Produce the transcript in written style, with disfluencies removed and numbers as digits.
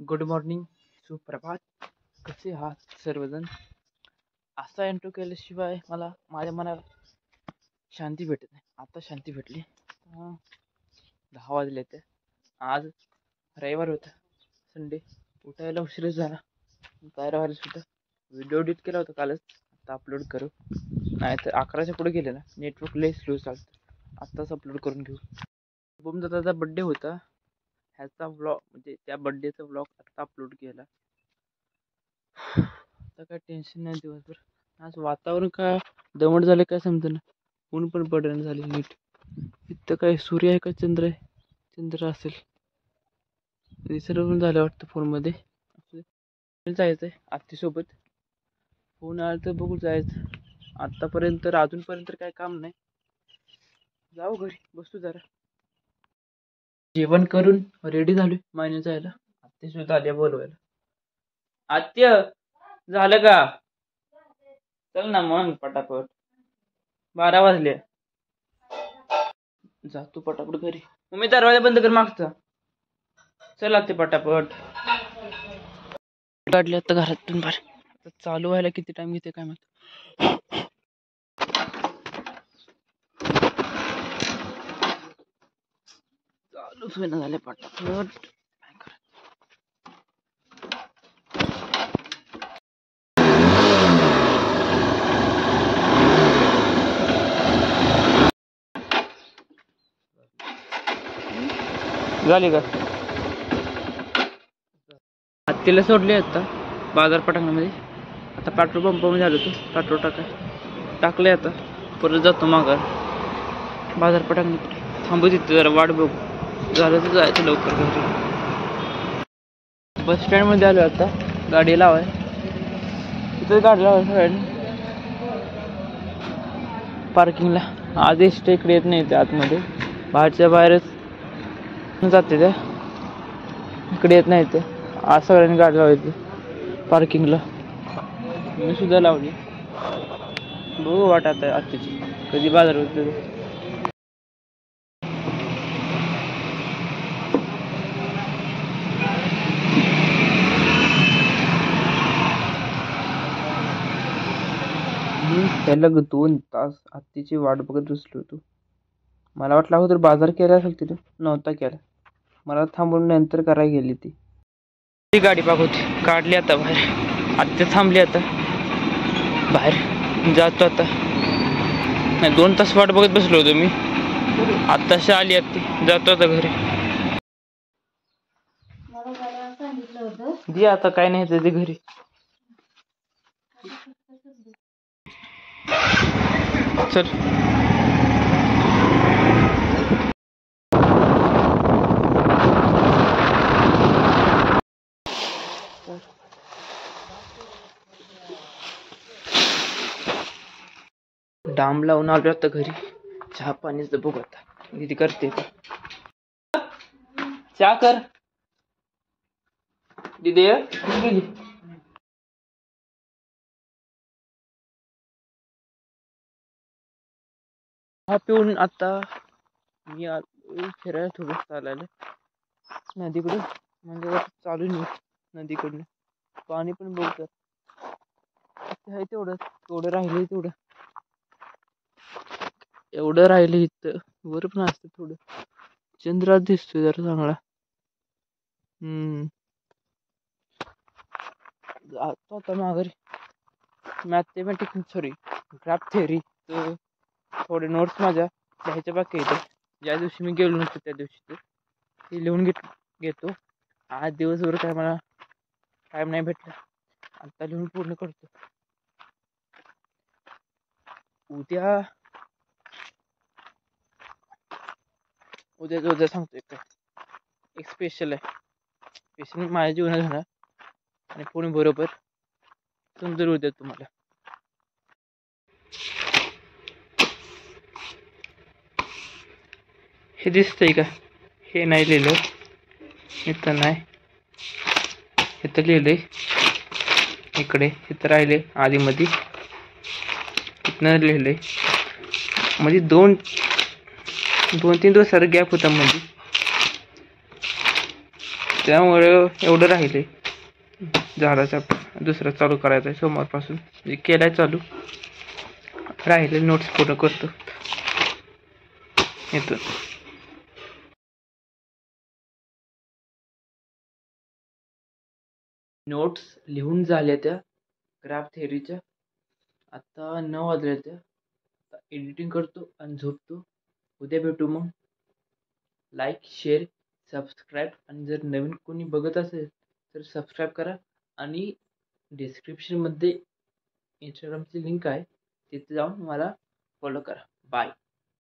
Good morning, सुप्रभात. कसे आहात सर्वजण? असा एंट्रो केल्याशिवाय मला माझ्या मनाला शांती भेटत नाही. आता शांती भेटली. 10 वाजले ते. आज रविवार होता, संडे. उठायला उशीरच झाला. काय राहिलं सुद्धा व्हिडिओ एडिट केला होता कालच. आता अपलोड करू, नाही तर 11च्या पुढे गेले ना नेटवर्क लय स्लो चालतं. आत्ताच अपलोड करून घेऊ. दादाचा बड्डे होता, ह्याचा व्लॉग म्हणजे त्या बड्डेचा व्लॉग आता अपलोड केला. आता काय टेन्शन नाही दिवसभर. आज वातावरण काय दमट झालं काय समजेना. ऊन पण पडणं झाले नीट. इथं काय सूर्य आहे का चंद्र आहे? चंद्र असेल. रिसर्व पण झालं वाटतं फोनमध्ये. जायचं आहे आत्तीसोबत. फोन आला तर बघू जायचं. आत्तापर्यंत अजूनपर्यंत काय काम नाही. जाऊ घरी, बसू जरा. जेवण करून रेडी झालोय मायने जायला. आत्ती सुद्धा आल्या बोलवायला. आत्य झालं का? चल ना मग पटापट. 12 वाजले. जातो पटापट घरी. मम्मी दरवाजा बंद कर मागचा. चल आत्ते पटापट. काढले आता घरातून बाहेर. चालू व्हायला किती टाइम घेते काय माहित. चालूच होईना झाले पटापट. झाली का? आत्तीला सोडले आता बाजार पटांगणामध्ये. आता पेट्रोल पंपामध्ये आलो. तू पेट्रोल टाकले. आता परत जातो माघार बाजार पटांगणात. थांबू तिथे जरा वाट बघू. झालं तर जायचं लवकर घरी. बस स्टँड मध्ये आलो आता. गाडी लावाय तिथे गाडी लावाय सगळ्यांनी पार्किंगला. आज एसटी इकडे येत नाही ते आतमध्ये, बाहेरच्या बाहेरच जाते त्या. इकडे येत नाही ते. आज सगळ्यांनी गाडी लावायची पार्किंगला. मी सुद्धा लावली. बघू वाट आता आत्ताची कधी बाजार होतो. त्याला 2 तास आत्तीची वाट बघत बसलो होतो. मला वाटलं अगोदर बाजार केला असेल तिने, नव्हता केला. मला थांबून नंतर करायला गेली ती गाडी पाक होती. काढली आता बाहेर. आत्या थांबली आता बाहेर. जातो आता. नाही 2 तास वाट बघत बसलो होतो मी. आत्ताशी आली आत्ती. जातो आता घरी. दे आता काय नाही ते घरी. चल डाम लावून आलो आता घरी. चहा पाणीच बघू आता किती करते. चहा कर दिदी. हा पिऊन आता मी फिरायला थोडं चालायला नदीकडून. म्हणजे चालू नाही नदीकडून. पाणी पण बघत आहे. तेवढं राहिले. एवढं राहिले. इथं वर पण असतं थोडं. चंद्र दिसतोय जरा चांगला. जातो आता माघारी. मॅथमॅटिक्स ग्राफ थेअरी थोडे नोट्स माझ्या लिहायच्या बाकी येते. ज्या दिवशी मी गेलो नसतो त्या दिवशी ते लिहून घेतो. आज दिवसभर काय मला टाइम नाही भेटला. आता लिहून पूर्ण करतो. उद्या सांगतो. एक स्पेशल आहे. स्पेशल माझ्या जीवनात होणार आणि पूर्ण बरोबर सुंदर उद्या तुम्हाला. हे दिसतंय का? हे नाही लिहिलं. इथं नाही. इथं लिहिलंय. इकडे इथं राहिले आधी मध्ये. इथनं लिहिलंय. म्हणजे 2-3 दिवस गॅप होता मध्ये. त्यामुळे एवढं राहिले. झाडाचा दुसरा चालू करायचा आहे सोमवारपासून. केलाय चालू, राहिले नोट्स पूर्ण करतो इथून. नोट्स लिहून झाल्या त्या ग्राफ थेअरीच्या. आता 9 वाजले. त्या एडिटिंग करतो आणि झोपतो. उद्या भेटू मग. लाईक, शेअर, सबस्क्राईब, आणि जर नवीन कोणी बघत असेल तर सबस्क्राईब करा. आणि डिस्क्रिप्शनमध्ये इंस्टाग्रामची लिंक आहे, तिथे जाऊन मला फॉलो करा. बाय.